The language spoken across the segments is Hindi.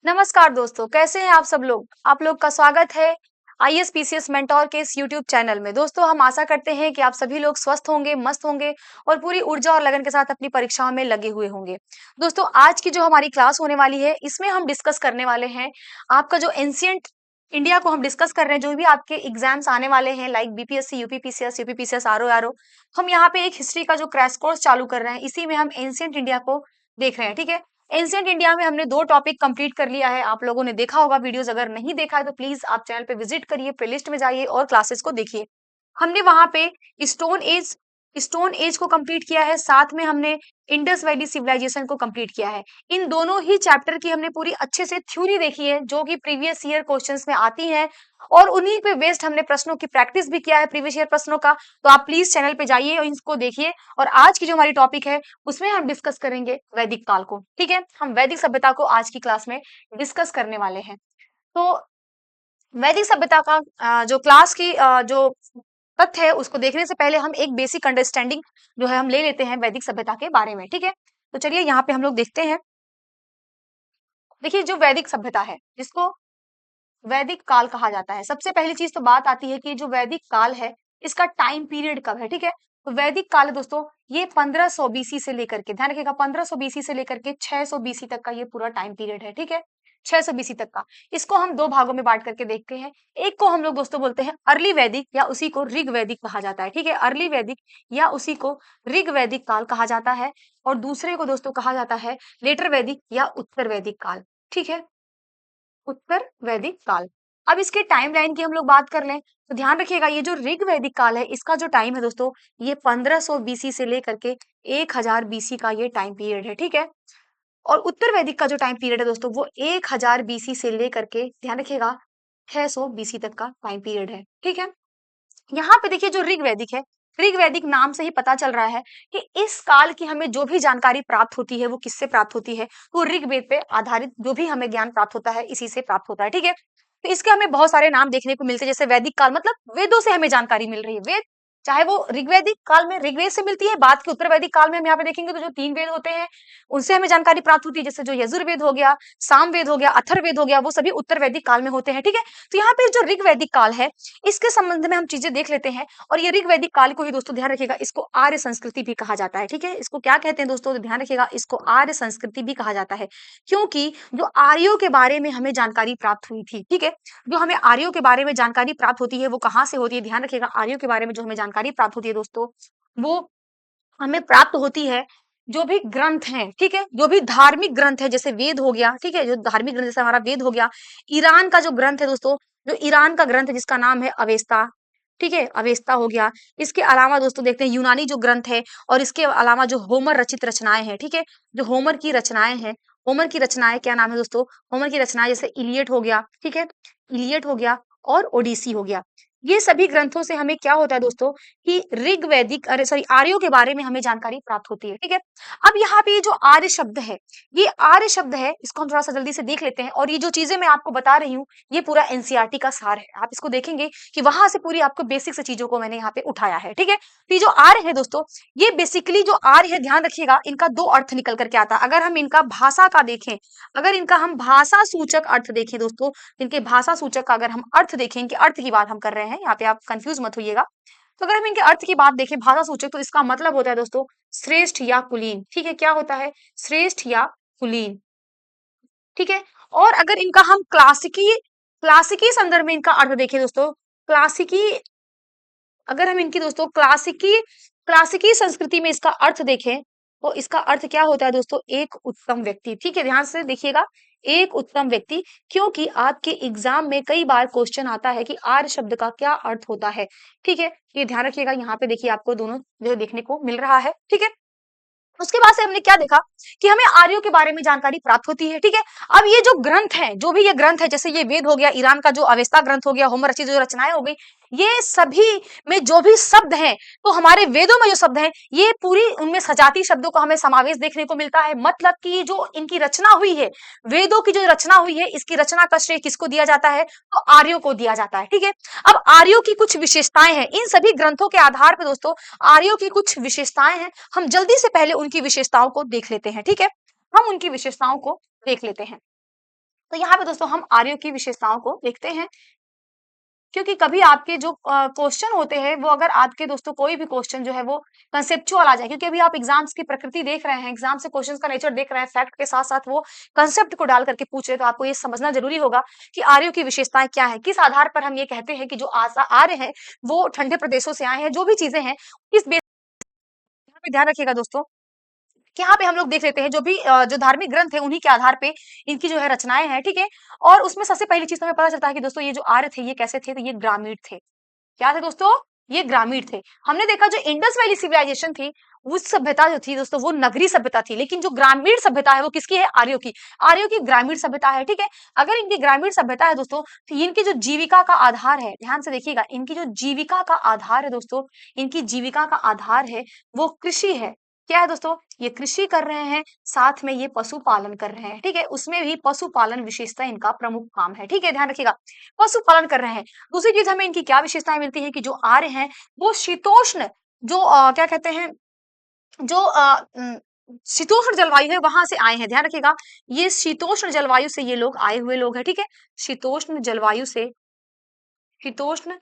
नमस्कार दोस्तों, कैसे हैं आप सब लोग? आप लोग का स्वागत है आईएएस पीसीएस मेंटोर के इस यूट्यूब चैनल में। दोस्तों, हम आशा करते हैं कि आप सभी लोग स्वस्थ होंगे, मस्त होंगे और पूरी ऊर्जा और लगन के साथ अपनी परीक्षाओं में लगे हुए होंगे। दोस्तों, आज की जो हमारी क्लास होने वाली है, इसमें हम डिस्कस करने वाले हैं आपका जो एंशिएंट इंडिया को हम डिस्कस कर रहे हैं, जो भी आपके एग्जाम्स आने वाले हैं लाइक बीपीएससी, यूपीपीसीएस, आरओ। हम यहाँ पे एक हिस्ट्री का जो क्रैश कोर्स चालू कर रहे हैं, इसी में हम एंशिएंट इंडिया को देख रहे हैं, ठीक है? एंशिएंट इंडिया में हमने 2 टॉपिक कंप्लीट कर लिया है। आप लोगों ने देखा होगा वीडियोस, अगर नहीं देखा है तो प्लीज आप चैनल पे विजिट करिए, प्लेलिस्ट में जाइए और क्लासेस को देखिए। हमने वहां पे स्टोन एज स्टोन एज को कंप्लीट किया है, साथ में हमने इंडस वैली सिविलाइजेशन को कंप्लीट किया है। इन दोनों ही चैप्टर की हमने पूरी अच्छे से थ्योरी देखी है, जो कि प्रीवियस ईयर क्वेश्चंस में आती है और उन्हीं पे बेस्ड हमने प्रश्नों की प्रैक्टिस भी किया है, प्रीवियस ईयर प्रश्नों का। तो आप प्लीज चैनल पे जाइए और इसको देखिए। और आज की जो हमारी टॉपिक है, उसमें हम डिस्कस करेंगे वैदिक काल को, ठीक है? हम वैदिक सभ्यता को आज की क्लास में डिस्कस करने वाले हैं। तो वैदिक सभ्यता का जो क्लास की जो तथ्य है, उसको देखने से पहले हम एक बेसिक अंडरस्टैंडिंग जो है हम ले लेते हैं वैदिक सभ्यता के बारे में, ठीक है? तो चलिए यहाँ पे हम लोग देखते हैं। देखिए, जो वैदिक सभ्यता है, जिसको वैदिक काल कहा जाता है, सबसे पहली चीज तो बात आती है कि जो वैदिक काल है, इसका टाइम पीरियड कब है, ठीक है? तो वैदिक काल है दोस्तों, ये 1500 बीसी से लेकर के, ध्यान रखिएगा, 1500 बीसी से लेकर के 600 बीसी तक का ये पूरा टाइम पीरियड है, ठीक है? 600 बीसी तक का। इसको हम 2 भागों में बांट करके देखते हैं। एक को हम लोग दोस्तों बोलते हैं अर्ली वैदिक, या उसी को ऋग वैदिक कहा जाता है, ठीक है? अर्ली वैदिक या उसी को ऋग वैदिक काल कहा जाता है। और दूसरे को दोस्तों कहा जाता है लेटर वैदिक या उत्तर वैदिक काल, ठीक है? उत्तर वैदिक काल। अब इसके टाइमलाइन की हम लोग बात कर लें, तो ध्यान रखिएगा, ये जो ऋग वैदिक काल है, इसका जो टाइम है दोस्तों, ये 1500 बीसी से लेकर के 1000 बीसी का ये टाइम पीरियड है, ठीक है? और उत्तर वैदिक का जो टाइम पीरियड है दोस्तों, वो 1000 बीसी से लेकर के, ध्यान रखिएगा, 600 बीसी तक का टाइम पीरियड है, ठीक है? यहाँ पे देखिए, जो ऋग वैदिक है, ऋग वैदिक नाम से ही पता चल रहा है कि इस काल की हमें जो भी जानकारी प्राप्त होती है, वो किससे प्राप्त होती है? वो ऋग्वेद पे आधारित जो भी हमें ज्ञान प्राप्त होता है, इसी से प्राप्त होता है, ठीक है? तो इसके हमें बहुत सारे नाम देखने को मिलते हैं, जैसे वैदिक काल, मतलब वेदों से हमें जानकारी मिल रही है। वेद चाहे वो ऋग्वैदिक काल में ऋग्वेद से मिलती है, बाद के उत्तर वैदिक काल में हम यहाँ पे देखेंगे तो जो 3 वेद होते हैं, उनसे हमें जानकारी प्राप्त होती है, जैसे जो यजुर्वेद हो गया, सामवेद हो गया, अथर्ववेद हो गया, वो सभी उत्तर वैदिक काल में होते हैं, ठीक है? तो यहाँ पे जो ऋग वैदिक काल है, इसके संबंध में हम चीजें देख लेते हैं। और ये ऋग वैदिक काल को ही दोस्तों ध्यान रखिएगा, इसको आर्य संस्कृति भी कहा जाता है, ठीक है? इसको क्या कहते हैं दोस्तों? तो ध्यान रखिएगा, इसको आर्य संस्कृति भी कहा जाता है, क्योंकि जो आर्यों के बारे में हमें जानकारी प्राप्त हुई थी, ठीक है? जो हमें आर्यों के बारे में जानकारी प्राप्त होती है, वो कहाँ से होती है? ध्यान रखिएगा, आर्यों के बारे में जो हमें जानकारी प्राप्त होती है दोस्तों, वो हमें प्राप्त होती है जो भी ग्रंथ हैं, ठीक है? जो भी धार्मिक ग्रंथ है, जैसे वेद हो गया, ठीक है? जो धार्मिक ग्रंथ, जैसे हमारा वेद हो गया। ईरान का जो ग्रंथ है दोस्तों, जो ईरान का ग्रंथ है, जिसका नाम है अवेस्ता, ठीक है? अवेस्ता हो गया। इसके अलावा दोस्तों देखते हैं यूनानी जो ग्रंथ है, और इसके अलावा जो होमर रचित रचनाएं हैं, ठीक है? जो होमर की रचनाएं हैं, होमर की रचनाएं क्या नाम है दोस्तों? होमर की रचनाएं जैसे इलियड हो गया, ठीक है? इलियड हो गया और ओडिसी हो गया। ये सभी ग्रंथों से हमें क्या होता है दोस्तों, कि ऋग्वैदिक, अरे सॉरी, आर्यों के बारे में हमें जानकारी प्राप्त होती है, ठीक है? अब यहाँ पे ये जो आर्य शब्द है, ये आर्य शब्द है, इसको हम थोड़ा सा जल्दी से देख लेते हैं। और ये जो चीजें मैं आपको बता रही हूँ, ये पूरा एनसीईआरटी का सार है। आप इसको देखेंगे कि वहां से पूरी आपको बेसिक से चीजों को मैंने यहाँ पे उठाया है, ठीक है? तो ये जो आर्य है दोस्तों, ये बेसिकली जो आर्य है, ध्यान रखिएगा, इनका 2 अर्थ निकल करके आता है। अगर हम इनका भाषा का देखें, अगर इनका हम भाषा सूचक अर्थ देखें दोस्तों, इनके भाषा सूचक का अगर हम अर्थ देखें, इनके अर्थ की बात हम कर रहे हैं, यहाँ पे आप कंफ्यूज मत होइएगा। तो अगर हम इनके अर्थ की बात देखें भाषा सूचक, तो इसका मतलब होता है दोस्तों श्रेष्ठ या कुलीन, ठीक है? क्या होता है? श्रेष्ठ या कुलीन, ठीक है? और अगर इनका हम क्लासिकी क्लासिकी संदर्भ में इनका अर्थ देखें दोस्तों, क्लासिकी, अगर हम इनकी दोस्तों क्लासिकी संस्कृति में इसका अर्थ देखें, तो इसका अर्थ क्या होता है दोस्तों? एक उत्तम व्यक्ति, ठीक है? ध्यान से देखिएगा, एक उत्तम व्यक्ति, क्योंकि आपके एग्जाम में कई बार क्वेश्चन आता है कि आर्य शब्द का क्या अर्थ होता है, ठीक है? ये ध्यान रखिएगा, यहाँ पे देखिए आपको दोनों जो देखने को मिल रहा है, ठीक है? उसके बाद से हमने क्या देखा कि हमें आर्यों के बारे में जानकारी प्राप्त होती है, ठीक है? अब ये जो ग्रंथ है, जो भी ये ग्रंथ है, जैसे ये वेद हो गया, ईरान का जो अवेस्ता ग्रंथ हो गया, होमर रचित जो रचनाएं हो गई, ये सभी में जो भी शब्द हैं, तो हमारे वेदों में जो शब्द हैं, ये पूरी उनमें सजाती शब्दों का हमें समावेश देखने को मिलता है। मतलब कि जो इनकी रचना हुई है, वेदों की जो रचना हुई है, इसकी रचना का श्रेय किसको दिया जाता है? तो आर्यों को दिया जाता है, ठीक है? अब आर्यों की कुछ विशेषताएं हैं, इन सभी ग्रंथों के आधार पर दोस्तों आर्यों की कुछ विशेषताएं हैं। हम जल्दी से पहले उनकी विशेषताओं को देख लेते हैं, ठीक है? हम उनकी विशेषताओं को देख लेते हैं। तो यहाँ पे दोस्तों हम आर्यों की विशेषताओं को देखते हैं, क्योंकि कभी आपके जो क्वेश्चन होते हैं वो अगर आपके दोस्तों कोई भी क्वेश्चन जो है वो कंसेप्चुअल आ जाए, क्योंकि अभी आप एग्जाम्स की प्रकृति देख रहे हैं, एग्जाम से क्वेश्चंस का नेचर देख रहे हैं, फैक्ट के साथ साथ वो कंसेप्ट को डाल करके पूछ रहे हैं, तो आपको ये समझना जरूरी होगा कि आर्यों की विशेषताएं क्या है, किस आधार पर हम ये कहते हैं कि जो आर्य हैं वो ठंडे प्रदेशों से आए हैं, जो भी चीजें हैं इस बेस पे ध्यान रखिएगा दोस्तों कि यहाँ पे हम लोग देख लेते हैं जो भी जो धार्मिक ग्रंथ है उन्हीं के आधार पे इनकी जो है रचनाएं हैं, ठीक है। और उसमें सबसे पहली चीज तो हमें पता चलता है कि दोस्तों ये जो आर्य थे ये कैसे थे, तो ये ग्रामीण थे। क्या थे दोस्तों? ये ग्रामीण थे। हमने देखा जो इंडस वैली सिविलाइजेशन थी, उस सभ्यता जो थी दोस्तों वो नगरीय सभ्यता थी, लेकिन जो ग्रामीण सभ्यता है वो किसकी है? आर्यों की। आर्यों की ग्रामीण सभ्यता है, ठीक है। अगर इनकी ग्रामीण सभ्यता है दोस्तों, तो इनकी जो जीविका का आधार है, ध्यान से देखिएगा, इनकी जो जीविका का आधार है दोस्तों, इनकी जीविका का आधार है वो कृषि है। क्या है दोस्तों? ये कृषि कर रहे हैं, साथ में ये पशुपालन कर रहे हैं, ठीक है। उसमें भी पशुपालन विशेषता इनका प्रमुख काम है, ठीक है, ध्यान रखिएगा, पशुपालन कर रहे हैं। दूसरी चीज हमें इनकी क्या विशेषताएं मिलती है कि जो आर्य हैं वो शीतोष्ण, जो क्या कहते हैं, जो शीतोष्ण जलवायु है वहां से आए हैं, ध्यान रखिएगा। ये शीतोष्ण जलवायु से ये लोग आए हुए लोग हैं, ठीक है। शीतोष्ण जलवायु से, शीतोष्ण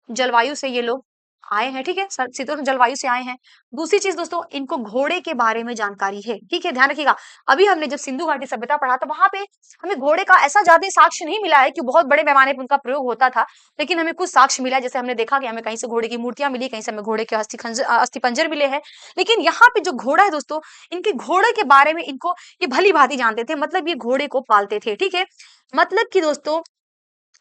जलवायु से ये लोग आए हैं, ठीक है, शीतोष्ण जलवायु से आए हैं। दूसरी चीज दोस्तों, इनको घोड़े के बारे में जानकारी है, ठीक है, ध्यान रखिएगा। अभी हमने जब सिंधु घाटी सभ्यता पढ़ा था वहां पे हमें घोड़े का ऐसा ज्यादा साक्ष्य नहीं मिला है कि बहुत बड़े पैमाने पर उनका प्रयोग होता था, लेकिन हमें कुछ साक्ष्य मिला, जैसे हमने देखा कि हमें कहीं से घोड़े की मूर्तियां मिली, कहीं से हमें घोड़े के अस्थि पंजर मिले हैं। लेकिन यहाँ पे जो घोड़ा है दोस्तों, इनके घोड़े के बारे में इनको ये भली भांति जानते थे, मतलब ये घोड़े को पालते थे, ठीक है। मतलब कि दोस्तों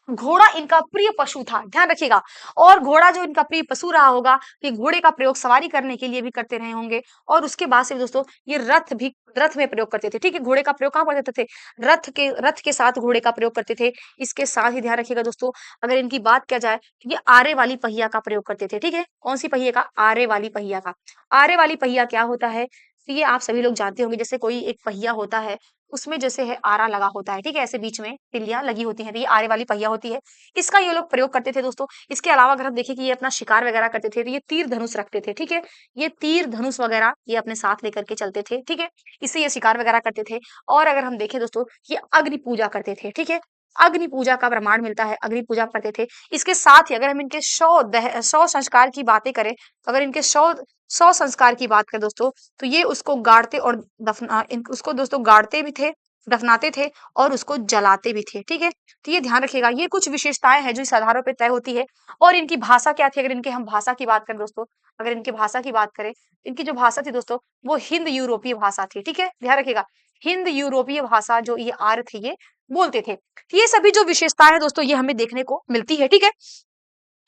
घोड़ा इनका प्रिय पशु था, ध्यान रखिएगा। और घोड़ा जो इनका प्रिय पशु रहा होगा, ये घोड़े का प्रयोग सवारी करने के लिए भी करते रहे होंगे। और उसके बाद से दोस्तों ये रथ में प्रयोग करते थे, ठीक है। घोड़े का प्रयोग कहाँ करते थे? रथ के साथ घोड़े का प्रयोग करते थे। इसके साथ ही ध्यान रखिएगा दोस्तों, अगर इनकी बात किया जाए तो ये आरे वाली पहिया का प्रयोग करते थे, ठीक है। कौन सी पहिए का? आरे वाली पहिया का। आरे वाली पहिया क्या होता है? तो ये आप सभी लोग जानते होंगे, जैसे कोई एक पहिया होता है, उसमें जैसे है आरा लगा होता है, ठीक है, ऐसे बीच में तिल्लियां लगी होती हैं, तो ये आरे वाली पहिया होती है। इसका ये लोग प्रयोग करते थे दोस्तों। इसके अलावा अगर हम देखें कि ये अपना शिकार वगैरह करते थे, तो ये तीर धनुष रखते थे, ठीक है। ये तीर धनुष वगैरह ये अपने साथ लेकर के चलते थे, ठीक है। इससे ये शिकार वगैरह करते थे। और अगर हम देखें दोस्तों, ये अग्नि पूजा करते थे, ठीक है। अग्नि पूजा का प्रमाण मिलता है, अग्नि पूजा करते थे। इसके साथ ही अगर हम इनके शव संस्कार की बातें करें, तो अगर इनके शव शव संस्कार की बात करें दोस्तों, तो ये उसको गाड़ते और उसको दोस्तों गाड़ते भी थे, दफनाते थे और उसको जलाते भी थे, ठीक है। तो ये ध्यान रखिएगा, ये कुछ विशेषताएं हैं जो इस आधारों पे तय होती है। और इनकी भाषा क्या थी? अगर इनके हम भाषा की बात करें दोस्तों, अगर इनकी भाषा की बात करें, इनकी जो भाषा थी दोस्तों वो हिंद यूरोपीय भाषा थी, ठीक है, ध्यान रखिएगा। हिंद यूरोपीय भाषा जो ये आर्य थे ये बोलते थे। तो ये सभी जो विशेषताएं हैं दोस्तों ये हमें देखने को मिलती है, ठीक है।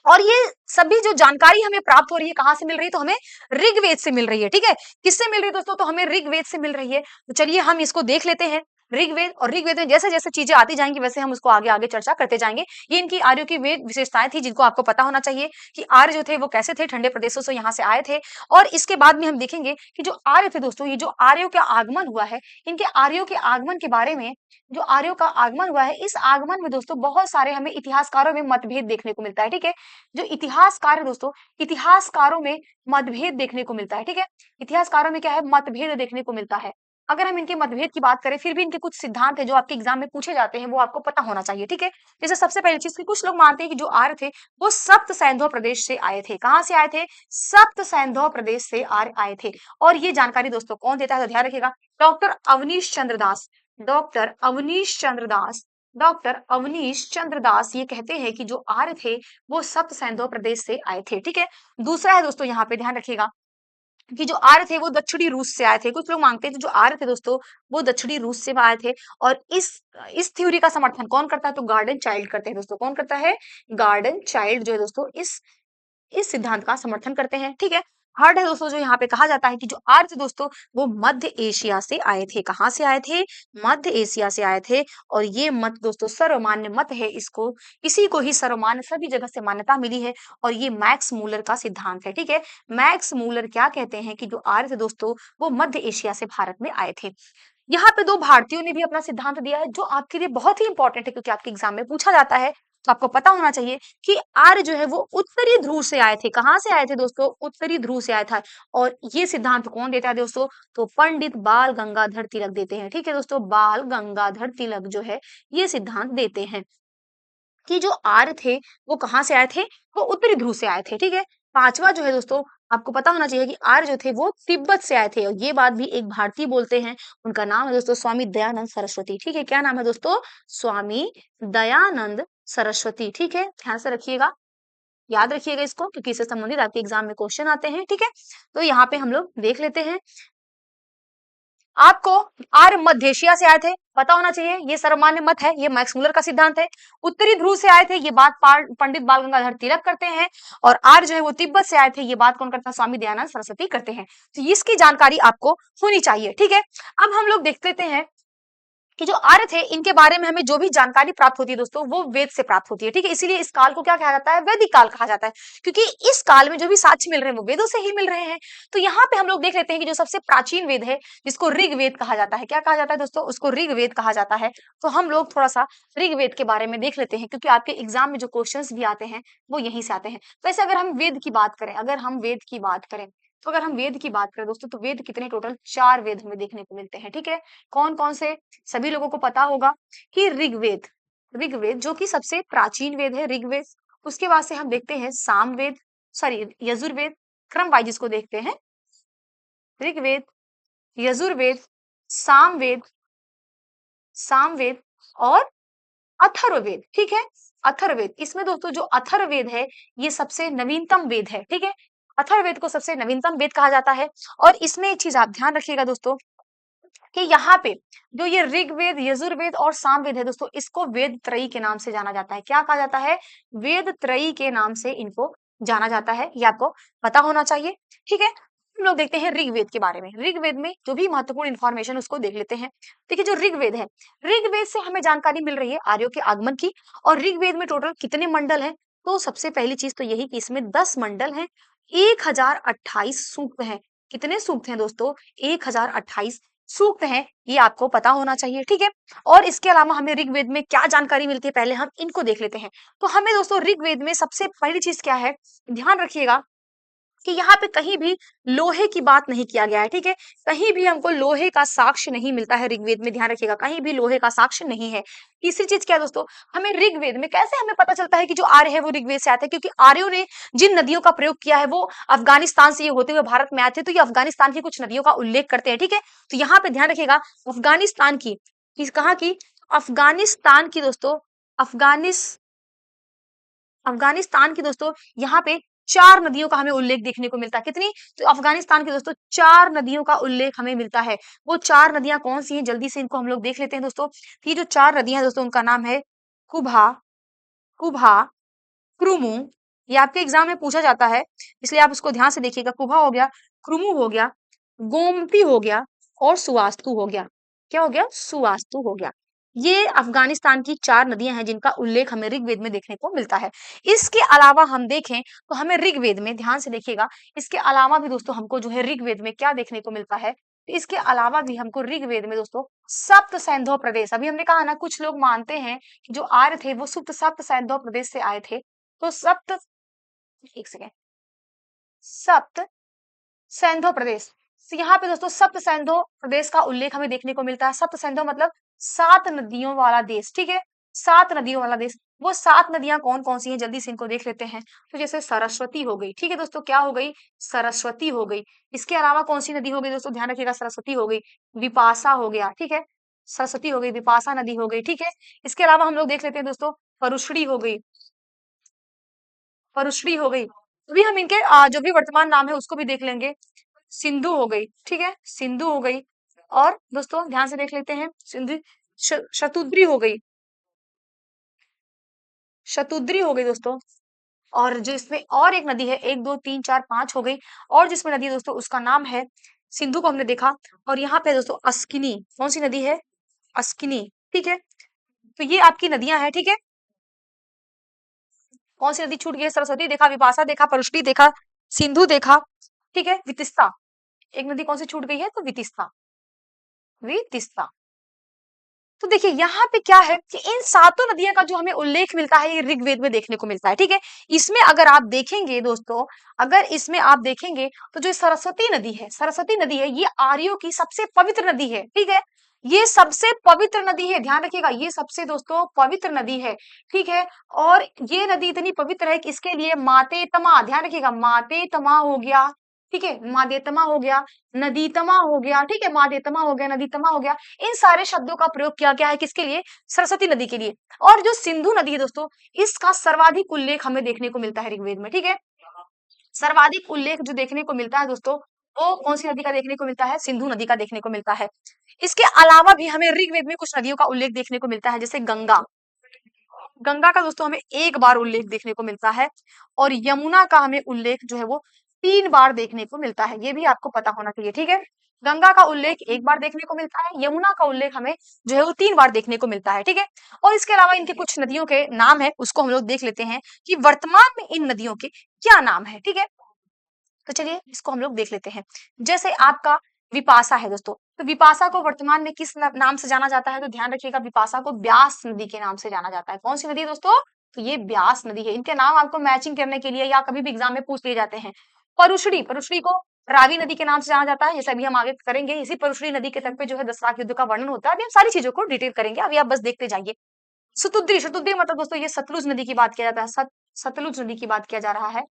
और ये सभी जो जानकारी हमें प्राप्त हो रही है कहाँ से मिल रही है? तो हमें ऋग्वेद से मिल रही है, ठीक है। किससे मिल रही है दोस्तों? तो हमें ऋग्वेद से मिल रही है। तो चलिए हम इसको देख लेते हैं, ऋग्वेद। और ऋग्वेद में जैसे जैसे चीजें आती जाएंगी वैसे हम उसको आगे आगे चर्चा करते जाएंगे। ये इनकी आर्यों की वेद विशेषताएं थी जिनको आपको पता होना चाहिए कि आर्य जो थे वो कैसे थे, ठंडे प्रदेशों से यहाँ से आए थे। और इसके बाद में हम देखेंगे कि जो आर्य थे दोस्तों, ये जो आर्यों का आगमन हुआ है, इनके आर्यों के आगमन के बारे में, जो आर्यों का आगमन हुआ है, इस आगमन में दोस्तों बहुत सारे हमें इतिहासकारों में मतभेद देखने को मिलता है, ठीक है। जो इतिहासकार है दोस्तों, इतिहासकारों में मतभेद देखने को मिलता है, ठीक है। इतिहासकारों में क्या है? मतभेद देखने को मिलता है। अगर हम इनके मतभेद की बात करें, फिर भी इनके कुछ सिद्धांत है जो आपके एग्जाम में पूछे जाते हैं, वो आपको पता होना चाहिए, ठीक है। जैसे सबसे पहली चीज कि कुछ लोग मानते हैं कि जो आर्य थे वो सप्त सैंधव प्रदेश से आए थे। कहाँ से आए थे? सप्त सैंधव प्रदेश से आर्य आए थे। और ये जानकारी दोस्तों कौन देता है? तो ध्यान रखिएगा, डॉक्टर अवनीश चंद्र दास। डॉक्टर अवनीश चंद्र दास, डॉक्टर अवनीश चंद्र दास ये कहते हैं कि जो आर्य थे वो सप्त सैंधव प्रदेश से आए थे, ठीक है। दूसरा है दोस्तों, यहाँ पे ध्यान रखिएगा कि जो आर्य थे वो दक्षिणी रूस से आए थे। कुछ लोग मांगते हैं कि जो आर्य थे दोस्तों वो दक्षिणी रूस से आए थे। और इस थ्योरी का समर्थन कौन करता है? तो गार्डन चाइल्ड करते हैं दोस्तों। कौन करता है? गार्डन चाइल्ड जो है दोस्तों इस सिद्धांत का समर्थन करते हैं, ठीक है। थर्ड है दोस्तों, जो यहाँ पे कहा जाता है कि जो आर्य थे दोस्तों वो मध्य एशिया से आए थे। कहाँ से आए थे? मध्य एशिया से आए थे। और ये मत दोस्तों सर्वमान्य मत है, इसको इसी को ही सर्वमान्य सभी जगह से मान्यता मिली है। और ये मैक्स मूलर का सिद्धांत है, ठीक है। मैक्स मूलर क्या कहते हैं कि जो आर्य थे दोस्तों वो मध्य एशिया से भारत में आए थे। यहाँ पे दो भारतीयों ने भी अपना सिद्धांत दिया है जो आपके लिए बहुत ही इंपॉर्टेंट है, क्योंकि आपके एग्जाम में पूछा जाता है। तो आपको पता होना चाहिए कि आर्य जो है वो उत्तरी ध्रुव से आए थे। कहाँ से आए थे दोस्तों? उत्तरी ध्रुव से आया था। और ये सिद्धांत कौन देता है दोस्तों? तो पंडित बाल गंगाधर तिलक देते हैं। ठीक है दोस्तों, बाल गंगाधर तिलक जो है ये सिद्धांत देते हैं कि जो आर्य थे वो कहाँ से आए थे? वो उत्तरी ध्रुव से आए थे। ठीक है। पांचवा जो है दोस्तों, आपको पता होना चाहिए कि आर्य जो थे वो तिब्बत से आए थे, और ये बात भी एक भारतीय बोलते हैं। उनका नाम है दोस्तों स्वामी दयानंद सरस्वती। ठीक है, क्या नाम है दोस्तों? स्वामी दयानंद सरस्वती। ठीक है, ध्यान से रखिएगा, याद रखिएगा इसको, क्योंकि इससे संबंधित आपके एग्जाम में क्वेश्चन आते हैं। ठीक है, तो यहाँ पे हम लोग देख लेते हैं। आपको आर्य मध्य एशिया से आए थे, पता होना चाहिए, ये सर्वमान्य मत है, ये मैक्स मुलर का सिद्धांत है। उत्तरी ध्रुव से आए थे, ये बात पंडित बाल गंगाधर तिलक करते हैं। और आर्य जो है वो तिब्बत से आए थे, ये बात कौन करता है? स्वामी दयानंद सरस्वती करते हैं। तो इसकी जानकारी आपको होनी चाहिए। ठीक है, अब हम लोग देख लेते हैं कि जो आर्य थे इनके बारे में हमें जो भी जानकारी प्राप्त होती है दोस्तों वो वेद से प्राप्त होती है। ठीक है, इसीलिए इस काल को क्या कहा जाता है? वैदिक काल कहा जाता है, क्योंकि इस काल में जो भी साक्ष्य मिल रहे हैं वो वेदों से ही मिल रहे हैं। तो यहाँ पे हम लोग देख लेते हैं कि जो सबसे प्राचीन वेद है जिसको ऋग्वेद कहा जाता है, क्या कहा जाता है दोस्तों? उसको ऋग्वेद कहा जाता है। तो हम लोग थोड़ा सा ऋग्वेद के बारे में देख लेते हैं, क्योंकि आपके एग्जाम में जो क्वेश्चन भी आते हैं वो यहीं से आते हैं। वैसे अगर हम वेद की बात करें, तो अगर हम वेद की बात करें दोस्तों, तो वेद कितने? टोटल 4 वेद हमें देखने को मिलते हैं। ठीक है, कौन कौन से? सभी लोगों को पता होगा कि ऋग्वेद, ऋग्वेद जो कि सबसे प्राचीन वेद है, ऋग्वेद। उसके बाद से हम देखते हैं सामवेद, सॉरी यजुर्वेद, क्रम वाइज इसको देखते हैं। ऋग्वेद, यजुर्वेद, सामवेद, सामवेद और अथर्ववेद। ठीक है, अथर्ववेद, इसमें दोस्तों जो अथर्ववेद है ये सबसे नवीनतम वेद है। ठीक है, अथर्ववेद को सबसे नवीनतम वेद कहा जाता है। और इसमें एक चीज आप ध्यान रखिएगा दोस्तों कि यहाँ पे जो ये ऋग्वेद, यजुर्वेद और सामवेद है दोस्तों, इसको वेद त्रयी के नाम से जाना जाता है। क्या कहा जाता है? वेद त्रयी के नाम से इनको जाना जाता है, ये आपको पता होना चाहिए। ठीक है, हम लोग देखते हैं ऋग्वेद के बारे में। ऋग्वेद में जो भी महत्वपूर्ण इंफॉर्मेशन उसको देख लेते हैं। देखिए, जो ऋग्वेद है, ऋग्वेद से हमें जानकारी मिल रही है आर्यों के आगमन की। और ऋग्वेद में टोटल कितने मंडल हैं? तो सबसे पहली चीज तो यही कि इसमें 10 मंडल हैं, 1028 सूक्त हैं। कितने सूक्त हैं दोस्तों? 1028 सूक्त हैं, ये आपको पता होना चाहिए। ठीक है, और इसके अलावा हमें ऋग्वेद में क्या जानकारी मिलती है, पहले हम इनको देख लेते हैं। तो हमें दोस्तों ऋग्वेद में सबसे पहली चीज क्या है, ध्यान रखिएगा कि यहाँ पे कहीं भी लोहे की बात नहीं किया गया है। ठीक है, कहीं भी हमको लोहे का साक्ष्य नहीं मिलता है ऋग्वेद में, ध्यान रखिएगा, कहीं भी लोहे का साक्ष्य नहीं है। तीसरी चीज क्या है दोस्तों, हमें ऋग्वेद में कैसे हमें पता चलता है कि जो आर्य है वो ऋग्वेद से आते हैं? क्योंकि आर्यों ने जिन नदियों का प्रयोग किया है वो अफगानिस्तान से ये होते हुए भारत में आए थे। तो ये अफगानिस्तान की कुछ नदियों का उल्लेख करते हैं। ठीक है, तो यहाँ पे ध्यान रखिएगा, अफगानिस्तान की, कहाँ की? अफगानिस्तान की दोस्तों, अफगानिस अफगानिस्तान की दोस्तों, यहाँ पे 4 नदियों का हमें उल्लेख देखने को मिलता है। कितनी? तो अफगानिस्तान की दोस्तों 4 नदियों का उल्लेख हमें मिलता है। वो 4 नदियां कौन सी हैं? जल्दी से इनको हम लोग देख लेते हैं दोस्तों। ये जो 4 नदियां हैं दोस्तों, उनका नाम है कुभा, कुभा, क्रुमु। ये आपके एग्जाम में पूछा जाता है, इसलिए आप उसको ध्यान से देखिएगा। कुभा हो गया, क्रुमु हो गया, गोमती हो गया और सुवास्तु हो गया। क्या हो गया? सुवास्तु हो गया। ये अफगानिस्तान की 4 नदियां हैं जिनका उल्लेख हमें ऋग्वेद में देखने को मिलता है। इसके अलावा हम देखें तो हमें ऋग्वेद में, ध्यान से देखिएगा, इसके अलावा भी दोस्तों हमको जो है ऋग्वेद में क्या देखने को मिलता है? इसके अलावा भी हमको ऋग्वेद में दोस्तों सप्त सैंधव प्रदेश, अभी हमने कहा ना कुछ लोग मानते हैं कि जो आर्य थे वो सप्त सैंधव प्रदेश से आए थे। तो सप्त, एक सेकेंड, सप्त सैंधव प्रदेश, तो यहाँ पे दोस्तों सप्त सैंधव प्रदेश का उल्लेख हमें देखने को मिलता है। सप्त सैंधव मतलब 7 नदियों वाला देश। ठीक है, 7 नदियों वाला देश। वो 7 नदियां कौन कौन सी हैं, जल्दी से इनको देख लेते हैं। तो जैसे सरस्वती हो गई, ठीक है दोस्तों, क्या हो गई? सरस्वती हो गई। इसके अलावा कौन सी नदी हो गई दोस्तों? ध्यान रखिएगा, सरस्वती हो गई, विपाशा हो गया। ठीक है, सरस्वती हो गई, विपाशा नदी हो गई। ठीक है, इसके अलावा हम लोग देख लेते हैं दोस्तों, परुश्री हो गई, परुश्री हो गई। अभी हम इनके जो भी वर्तमान नाम है उसको भी देख लेंगे। सिंधु हो गई, ठीक है, सिंधु हो गई। और दोस्तों ध्यान से देख लेते हैं, सिंधु, शतुद्री हो गई, शतुद्री हो गई दोस्तों। और जो इसमें और एक नदी है, 1 2 3 4 5 हो गई। और जिसमें नदी है दोस्तों उसका नाम है, सिंधु को हमने देखा। और यहाँ पे दोस्तों अस्किनी, कौन सी नदी है? अस्किनी। ठीक है, तो ये आपकी नदियां हैं। ठीक है, कौन सी नदी छूट गई है? सरस्वती देखा, विपाशा देखा, परुष्टी देखा, सिंधु देखा। ठीक है, वितिस्ता, एक नदी कौन सी छूट गई है? तो वितिस्ता, वितिस्ता। तो देखिए यहाँ पे क्या है कि इन सातों नदियों का जो हमें उल्लेख मिलता है ये ऋग्वेद में देखने को मिलता है, ठीक है। इसमें अगर आप देखेंगे दोस्तों, अगर इसमें आप देखेंगे तो जो सरस्वती नदी है, सरस्वती नदी है, ये आर्यों की सबसे पवित्र नदी है, ठीक है। ये सबसे पवित्र नदी है, ध्यान रखिएगा, ये सबसे दोस्तों पवित्र नदी है, ठीक है। और ये नदी इतनी पवित्र है कि इसके लिए माते तमा, ध्यान रखिएगा, माते तमा हो गया, ठीक है, मादेतमा हो गया, नदीतमा हो गया, ठीक है, मादेतमा हो गया, नदीतमा हो गया, इन सारे शब्दों का प्रयोग किया गया है किसके लिए? सरस्वती नदी के लिए। और जो सिंधु नदी है दोस्तों, इसका सर्वाधिक उल्लेख हमें देखने को मिलता है ऋग्वेद में, ठीक है। सर्वाधिक उल्लेख जो देखने को मिलता है दोस्तों, वो कौन सी नदी का देखने को मिलता है? सिंधु नदी का देखने को मिलता है। इसके अलावा भी हमें ऋग्वेद में कुछ नदियों का उल्लेख देखने को मिलता है, जैसे गंगा। गंगा का दोस्तों हमें एक बार उल्लेख देखने को मिलता है, और यमुना का हमें उल्लेख जो है वो 3 बार देखने को मिलता है, ये भी आपको पता होना चाहिए, ठीक है। गंगा का उल्लेख एक बार देखने को मिलता है, यमुना का उल्लेख हमें जो है वो 3 बार देखने को मिलता है, ठीक है। और इसके अलावा इनके कुछ नदियों के नाम है, उसको हम लोग देख लेते हैं कि वर्तमान में इन नदियों के क्या नाम है, ठीक है। तो चलिए इसको हम लोग देख लेते हैं। जैसे आपका विपाशा है दोस्तों, तो विपाशा को वर्तमान में किस नाम से जाना जाता है? तो ध्यान रखिएगा, विपाशा को ब्यास नदी के नाम से जाना जाता है। कौन सी नदी है दोस्तों? तो ये ब्यास नदी है। इनके नाम आपको मैचिंग करने के लिए या कभी भी एग्जाम में पूछ लिए जाते हैं। परुशड़ी, परुशड़ी को रावी नदी के नाम से जाना जाता है, जैसे अभी हम आगे करेंगे। इसी परुशड़ी नदी के तट पे जो है दसराक युद्ध का वर्णन होता है। अभी हम सारी चीजों को डिटेल करेंगे, अभी आप बस देखते जाइए। सतुद्री, सतुद्री मतलब दोस्तों ये सतलुज नदी की बात किया जाता है, सतलुज नदी की बात किया जा रहा है,